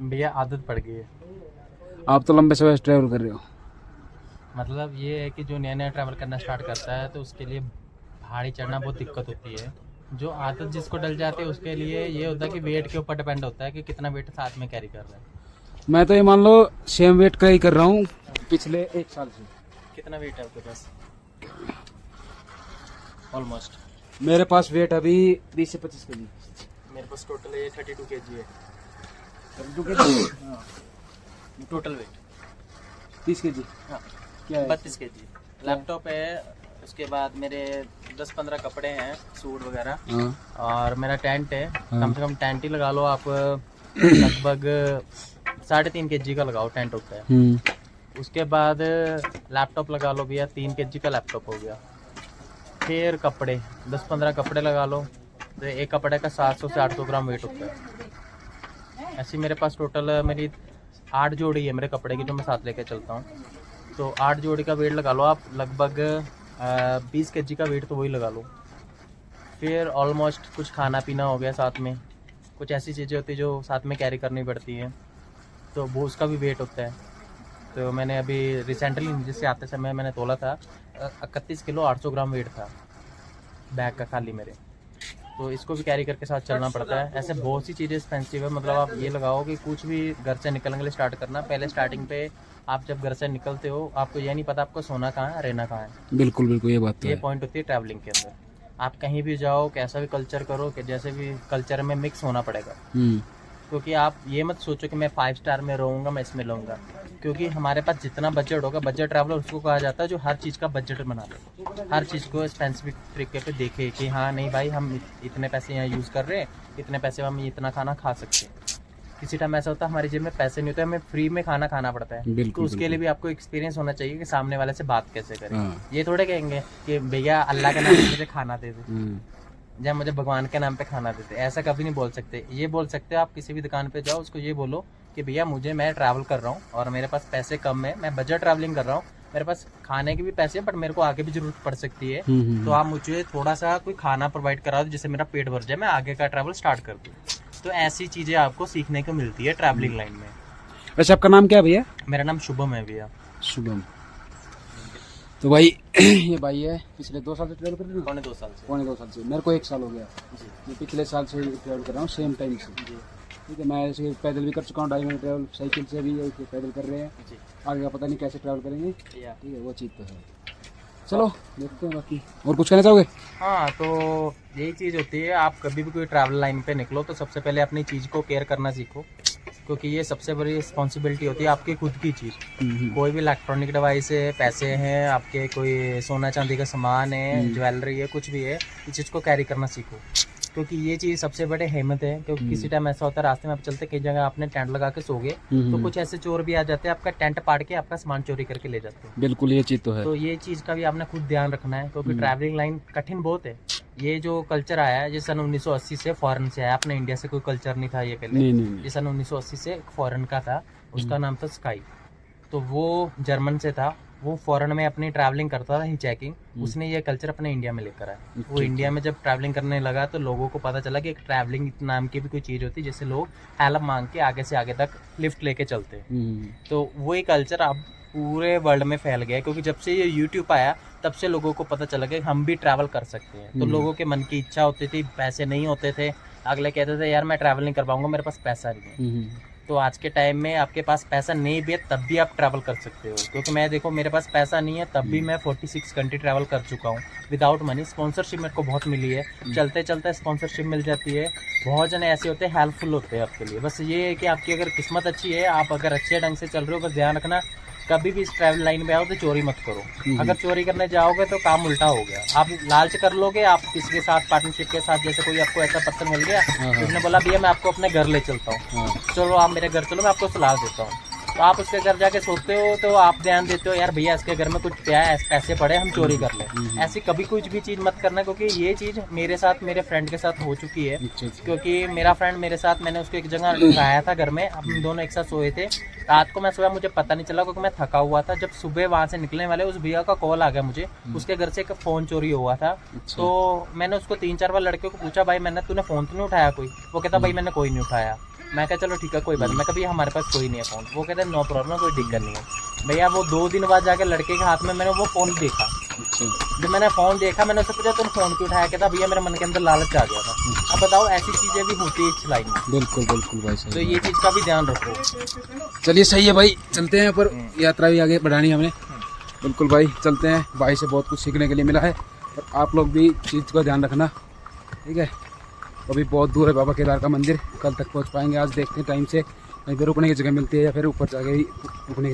भैया आदत पड़ गई है। आप तो लंबे समय से ट्रैवल कर रहे हो। मतलब ये है कि जो नया नया ट्रैवल करना स्टार्ट करता है तो उसके लिए पहाड़ी चढ़ना बहुत दिक्कत होती है। जो आदत जिसको डल जाती है उसके लिए ये होता है कि वेट के ऊपर डिपेंड होता है कि कितना वेट साथ में कैरी कर रहे हैं। मैं तो ये मान लो सेम वेट का ही कर रहा हूँ पिछले 1 साल से। कितना वेट है आपके पास? ऑलमोस्ट मेरे पास वेट अभी 20 से 25 के जी। मेरे पास टोटल ये 32 kg है टोटल वेट। 30 के जी। हाँ क्या है? 32 kg। लैपटॉप है, उसके बाद मेरे 10-15 कपड़े हैं, सूट वगैरह, हाँ। और मेरा टेंट है। कम से कम टेंट ही लगा लो आप, लगभग 3.5 kg का लगाओ टेंट होता है। उसके बाद लैपटॉप लगा लो भैया, 3 kg का लैपटॉप हो गया। फिर कपड़े 10-15 कपड़े लगा लो, तो एक कपड़े का 700 से 800 ग्राम वेट होता है। ऐसे मेरे पास टोटल मेरी 8 जोड़ी है मेरे कपड़े की जो मैं साथ लेके चलता हूँ। तो 8 जोड़ी का वेट लगा लो आप, लगभग 20 kg का वेट तो वही लगा लो। फिर ऑलमोस्ट कुछ खाना पीना हो गया साथ में, कुछ ऐसी चीज़ें होती है जो साथ में कैरी करनी पड़ती हैं, तो वो उसका भी वेट होता है। तो मैंने अभी रिसेंटली जिससे आते समय मैंने तोला था, 31 किलो 800 ग्राम वेट था बैग का खाली मेरे। तो इसको भी कैरी करके साथ चलना पड़ता है। ऐसे बहुत सी चीज़ें एक्सपेंसिव है। मतलब आप ये लगाओ कि कुछ भी घर से निकलने के लिए स्टार्ट करना, पहले स्टार्टिंग पे आप जब घर से निकलते हो आपको ये नहीं पता आपको सोना कहाँ है, रहना कहाँ है। बिल्कुल बिल्कुल, ये बात तो ये है। पॉइंट होती है ट्रैवलिंग के अंदर। आप कहीं भी जाओ, कैसा भी कल्चर करो, कि जैसे भी कल्चर में मिक्स होना पड़ेगा। क्योंकि आप ये मत सोचो कि मैं 5 स्टार में रहूँगा, मैं इसमें रहूँगा। क्योंकि हमारे पास जितना बजट होगा, बजट ट्रैवलर उसको कहा जाता है जो हर चीज़ का बजट बना ले, हर चीज़ को स्पेसिफिक तरीके पे देखे कि हाँ नहीं भाई, हम इतने पैसे यहाँ यूज़ कर रहे हैं, इतने पैसे में हम इतना खाना खा सकते हैं। किसी टाइम ऐसा होता है हमारी जेब में पैसे नहीं होते, हमें फ्री में खाना खाना पड़ता है। बिल्कुल, तो उसके लिए बिल्कुल। भी आपको एक्सपीरियंस होना चाहिए कि सामने वाले से बात कैसे करें। हाँ। ये थोड़े कहेंगे कि भैया अल्लाह के नाम पे मुझे खाना दे दे, हम्म। या मुझे भगवान के नाम पे खाना देते, ऐसा कभी नहीं बोल सकते। ये बोल सकते हो आप किसी भी दुकान पे जाओ, उसको ये बोलो कि भैया मैं ट्रैवल कर रहा हूँ और मेरे पास पैसे कम है, मैं बजट ट्रैवलिंग कर रहा हूँ, मेरे पास खाने के भी पैसे हैं बट मेरे को आगे भी जरूरत पड़ सकती है, तो आप मुझे थोड़ा सा कोई खाना प्रोवाइड करा दो जिससे मेरा पेट भर जाए, मैं आगे का ट्रैवल स्टार्ट कर दूँ। तो ऐसी चीज़ें आपको सीखने को मिलती है ट्रैवलिंग लाइन में। वैसे आपका नाम क्या है भैया? मेरा नाम शुभम है भैया। शुभम। तो भाई ये भाई है, पिछले 2 साल से ट्रैवल कर रहे हो? पौने 2 साल से। पौने 2 साल से। मेरे को 1 साल हो गया। जी मैं पिछले साल से ट्रैवल कर रहा हूँ सेम टाइम से। जी ठीक है, मैं ऐसे पैदल भी कर चुका हूँ 2.5 महीने ट्रैवल, साइकिल से भी ऐसे पैदल कर रहे हैं। जी। आगे का पता नहीं कैसे ट्रैवल करेंगे। या ठीक है, वो चीज़ तो है। चलो देखते हैं बाकी। और कुछ कहना चाहोगे? हाँ, तो यही चीज़ होती है, आप कभी भी कोई ट्रैवल लाइन पे निकलो तो सबसे पहले अपनी चीज़ को केयर करना सीखो, क्योंकि ये सबसे बड़ी रिस्पॉन्सिबिलिटी होती है आपकी खुद की चीज़। कोई भी इलेक्ट्रॉनिक डिवाइस है, पैसे हैं आपके, कोई सोना चांदी का सामान है, ज्वेलरी है, कुछ भी है, इस चीज़ को कैरी करना सीखो, क्योंकि ये चीज़ सबसे बड़ी हिम्मत है। क्योंकि किसी टाइम ऐसा होता है रास्ते में आप चलते, कई जगह आपने टेंट लगा के सो गए, तो कुछ ऐसे चोर भी आ जाते हैं, आपका टेंट पाड़ के आपका सामान चोरी करके ले जाते हैं। बिल्कुल, ये चीज़ तो है। तो ये चीज़ का भी आपने खुद ध्यान रखना है, क्योंकि ट्रैवलिंग लाइन कठिन बहुत है। ये जो कल्चर आया है, ये सन 1980 से फॉरेन से आया, अपने इंडिया से कोई कल्चर नहीं था ये पहले। नहीं। ये सन 1980 से एक फॉरेन का था, उसका नाम था स्काई। तो वो जर्मन से था, वो फॉरेन में अपनी ट्रैवलिंग करता था, हिचैकिंग। उसने ये कल्चर अपने इंडिया में लेकर आया। वो इंडिया में जब ट्रैवलिंग करने लगा तो लोगों को पता चला कि एक ट्रैवलिंग नाम की भी कोई चीज़ होती है, जिससे लोग हेल्प मांग के आगे से आगे तक लिफ्ट लेके चलते हैं। तो वही कल्चर अब पूरे वर्ल्ड में फैल गया, क्योंकि जब से ये यूट्यूब आया तब से लोगों को पता चला कि हम भी ट्रैवल कर सकते हैं। तो लोगों के मन की इच्छा होती थी, पैसे नहीं होते थे, अगले कहते थे यार मैं ट्रैवल नहीं कर पाऊंगा, मेरे पास पैसा नहीं है। तो आज के टाइम में आपके पास पैसा नहीं भी है तब भी आप ट्रैवल कर सकते हो, क्योंकि मैं देखो मेरे पास पैसा नहीं है तब भी मैं 46 कंट्री ट्रैवल कर चुका हूँ विदाउट मनी। स्पॉन्सरशिप मेरे को बहुत मिली है, चलते चलते स्पॉन्सरशिप मिल जाती है। बहुत जने ऐसे होते हैं हेल्पफुल होते हैं आपके लिए। बस ये है कि आपकी अगर किस्मत अच्छी है, आप अगर अच्छे ढंग से चल रहे हो, बस ध्यान रखना कभी भी इस ट्रैवल लाइन में आओ तो चोरी मत करो। अगर चोरी करने जाओगे तो काम उल्टा हो गया। आप लालच कर लोगे, आप किसी के साथ पार्टनरशिप के साथ, जैसे कोई आपको ऐसा पर्सन मिल गया जिसने बोला भैया मैं आपको अपने घर ले चलता हूँ, चलो आप मेरे घर चलो, मैं आपको सलाह देता हूँ, तो आप उसके घर जाके सोते हो, तो आप ध्यान देते हो यार भैया इसके घर में कुछ क्या है, पैसे पड़े हम चोरी कर लें। ऐसी कभी कुछ भी चीज़ मत करना, क्योंकि ये चीज़ मेरे साथ, मेरे फ्रेंड के साथ हो चुकी है। क्योंकि मेरा फ्रेंड मेरे साथ, मैंने उसको एक जगह लगाया था घर में, हम दोनों एक साथ सोए थे। रात को मैं सोया, मुझे पता नहीं चला क्योंकि मैं थका हुआ था। जब सुबह वहाँ से निकलने वाले उस भैया का कॉल आ गया मुझे, उसके घर से एक फ़ोन चोरी हुआ था। तो मैंने उसको 3-4 बार लड़के को पूछा भाई तूने फ़ोन तो नहीं उठाया कोई? वो कहता भाई मैंने कोई नहीं उठाया। मैं कहा चलो ठीक है कोई बात नहीं। मैं कहा भैया हमारे पास कोई नहीं है फ़ोन। वो कहते हैं नो प्रॉब्लम, कोई दिक्कत नहीं है। भैया वो 2 दिन बाद जाके लड़के के हाथ में मैंने वो फ़ोन देखा। अच्छा जब मैंने फ़ोन देखा, मैंने उससे पूछा तुमने फ़ोन क्यों उठाया? कहता भैया मेरे मन के अंदर लालच आ गया था। अब बताओ ऐसी चीज़ें भी होती है इस लाइन में, बिल्कुल बिल्कुल भाई तो सही। ये चीज़ का भी ध्यान रखो। चलिए सही है भाई, चलते हैं। पर यात्रा भी आगे बढ़ानी है हमने। बिल्कुल भाई चलते हैं, भाई से बहुत कुछ सीखने के लिए मिला है। और आप लोग भी चीज़ का ध्यान रखना, ठीक है। अभी बहुत दूर है बाबा केदार का मंदिर, कल तक पहुंच पाएंगे। आज देखते हैं टाइम से, कहीं पे रुकने की जगह मिलती है या फिर ऊपर जाके ही रुकने की